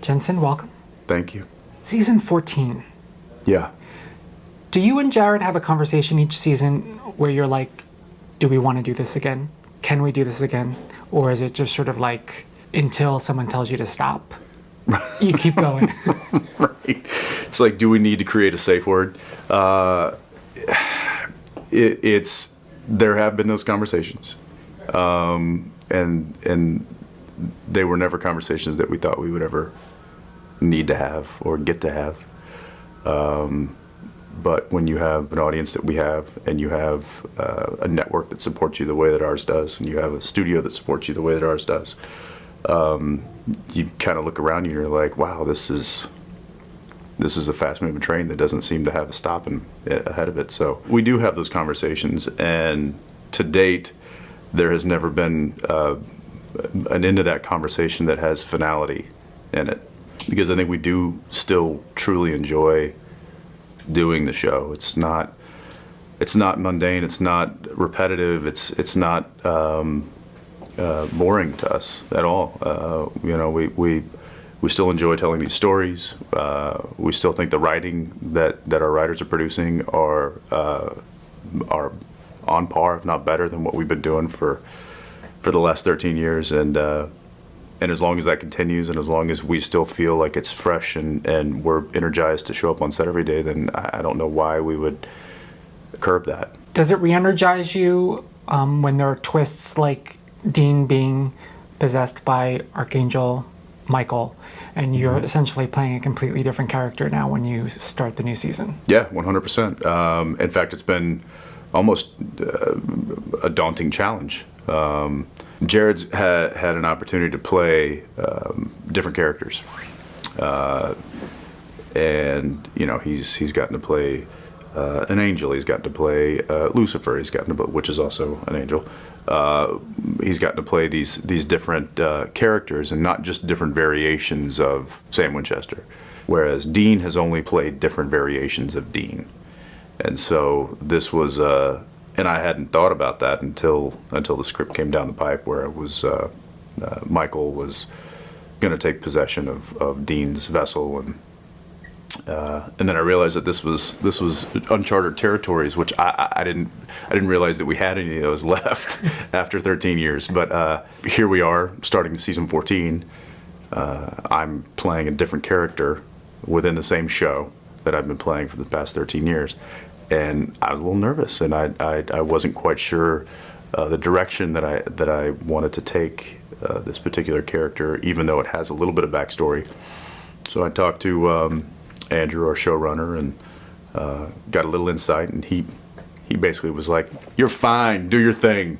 Jensen, welcome. Thank you. Season 14. Yeah. Do you and Jared have a conversation each season where you're like, do we want to do this again? Can we do this again? Or is it just sort of like, until someone tells you to stop, you keep going? Right. It's like, do we need to create a safe word? There have been those conversations. And they were never conversations that we thought we would ever need to have or get to have. But when you have an audience that we have, and you have a network that supports you the way that ours does, and you have a studio that supports you the way that ours does, you kind of look around and you're like, wow, this is a fast-moving train that doesn't seem to have a stop ahead of it. So we do have those conversations, and to date, there has never been an end to that conversation that has finality in it, because I think we do still truly enjoy doing the show. It's not mundane. It's not repetitive. It's not boring to us at all. We still enjoy telling these stories. We still think the writing that our writers are producing are on par, if not better, than what we've been doing for the last 13 years. And as long as that continues, and as long as we still feel like it's fresh and we're energized to show up on set every day, then I don't know why we would curb that. Does it re-energize you when there are twists like Dean being possessed by Archangel Michael, and you're essentially playing a completely different character now when you start the new season? Yeah, 100%. In fact, it's been almost a daunting challenge. Jared's had an opportunity to play different characters, and he's gotten to play an angel. He's gotten to play Lucifer. He's gotten to, which is also an angel. He's gotten to play these different characters, and not just different variations of Sam Winchester. Whereas Dean has only played different variations of Dean, and so this was. And I hadn't thought about that until the script came down the pipe, where it was Michael was going to take possession of Dean's vessel, and then I realized that this was uncharted territories, which I didn't realize that we had any of those left after 13 years. But here we are, starting season 14. I'm playing a different character within the same show that I've been playing for the past 13 years. And I was a little nervous, and I wasn't quite sure the direction that I wanted to take this particular character, even though it has a little bit of backstory. So I talked to Andrew, our showrunner, and got a little insight, and he basically was like, "You're fine, do your thing."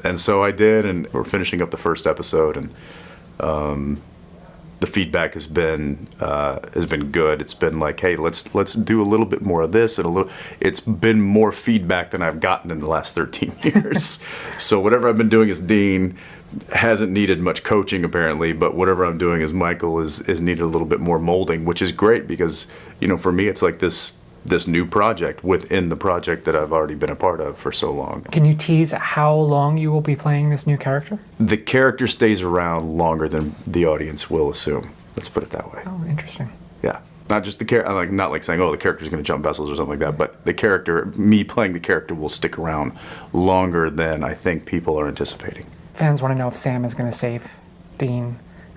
And so I did, and we're finishing up the first episode, and the feedback has been good. It's been like, hey, let's do a little bit more of this, and it's been more feedback than I've gotten in the last 13 years. So whatever I've been doing as Dean hasn't needed much coaching apparently, but whatever I'm doing as Michael is needed a little bit more molding, which is great, because for me it's like this new project within the project that I've already been a part of for so long. Can you tease how long you will be playing this new character? The character stays around longer than the audience will assume. Let's put it that way. Oh, interesting. Yeah. Not just the character, not like saying, oh, the character's going to jump vessels or something like that, but the character, me playing the character, will stick around longer than I think people are anticipating. Fans want to know if Sam is going to save Dean.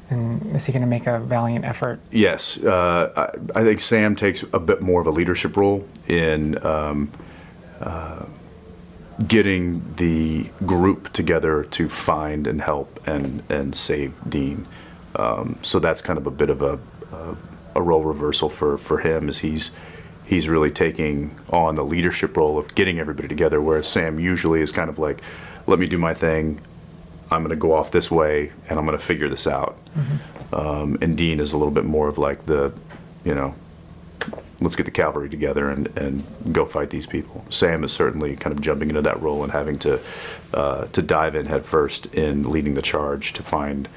And is he going to make a valiant effort? Yes. I think Sam takes a bit more of a leadership role in getting the group together to find and help and save Dean. So that's kind of a bit of a role reversal for him, as he's really taking on the leadership role of getting everybody together, whereas Sam usually is kind of like, let me do my thing. I'm going to go off this way, and I'm going to figure this out. Mm-hmm. And Dean is a little bit more of like let's get the cavalry together and go fight these people. Sam is certainly kind of jumping into that role and having to dive in head first in leading the charge to find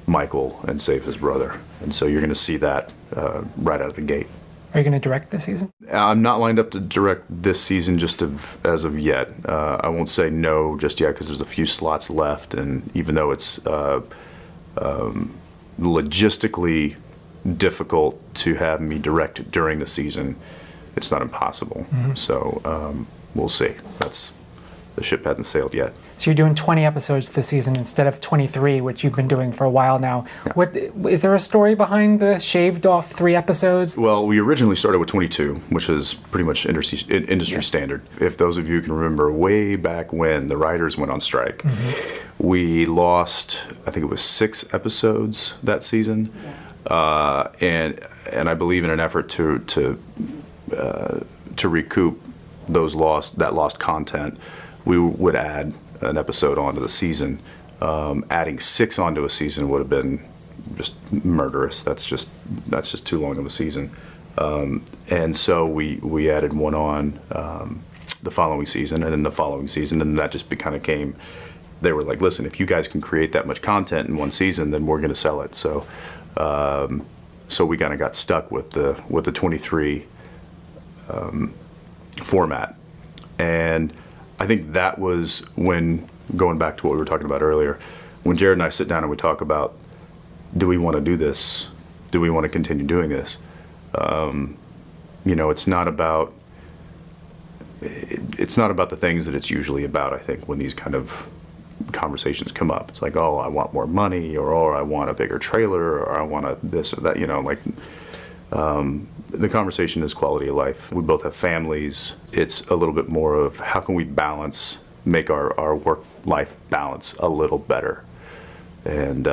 Michael and save his brother. And so you're going to see that right out of the gate. Are you going to direct this season? I'm not lined up to direct this season as of yet. I won't say no just yet, because there's a few slots left, and even though it's logistically difficult to have me direct during the season, it's not impossible. So we'll see. The ship hasn't sailed yet. So you're doing 20 episodes this season instead of 23, which you've been doing for a while now. Yeah. What is there a story behind the shaved off 3 episodes? Well, we originally started with 22, which is pretty much industry standard. If those of you can remember, way back when the writers went on strike, we lost, I think it was 6 episodes that season, and I believe in an effort to recoup that lost content, we would add an episode onto the season. Adding 6 onto a season would have been just murderous. That's just too long of a season. And so we added 1 on the following season, and then the following season, and that just kind of came. They were like, listen, if you guys can create that much content in 1 season, then we're going to sell it. So so we kind of got stuck with the 23 format. And I think that was when, going back to what we were talking about earlier, when Jared and I sit down and we talk about, do we want to do this? Do we want to continue doing this? It's not about the things that it's usually about, I think, when these kind of conversations come up. It's like, oh, I want more money, or I want a bigger trailer, or I want this or that, the conversation is quality of life. We both have families. It's a little bit more of how can we make our work-life balance a little better. And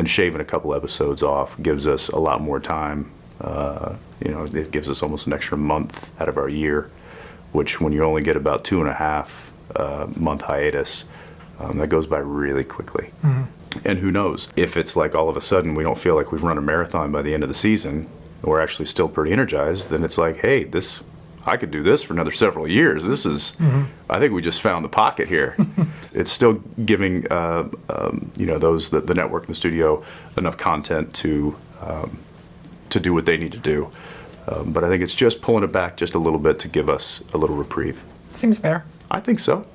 shaving a couple episodes off gives us a lot more time. It gives us almost an extra month out of our year, which when you only get about 2.5 month hiatus, that goes by really quickly. And who knows, if it's like all of a sudden we don't feel like we've run a marathon by the end of the season, we're actually still pretty energized, then it's like, hey, I could do this for another several years. This is, I think we just found the pocket here. It's still giving, the network and the studio enough content to do what they need to do. But I think it's just pulling it back just a little bit to give us a little reprieve. Seems fair. I think so.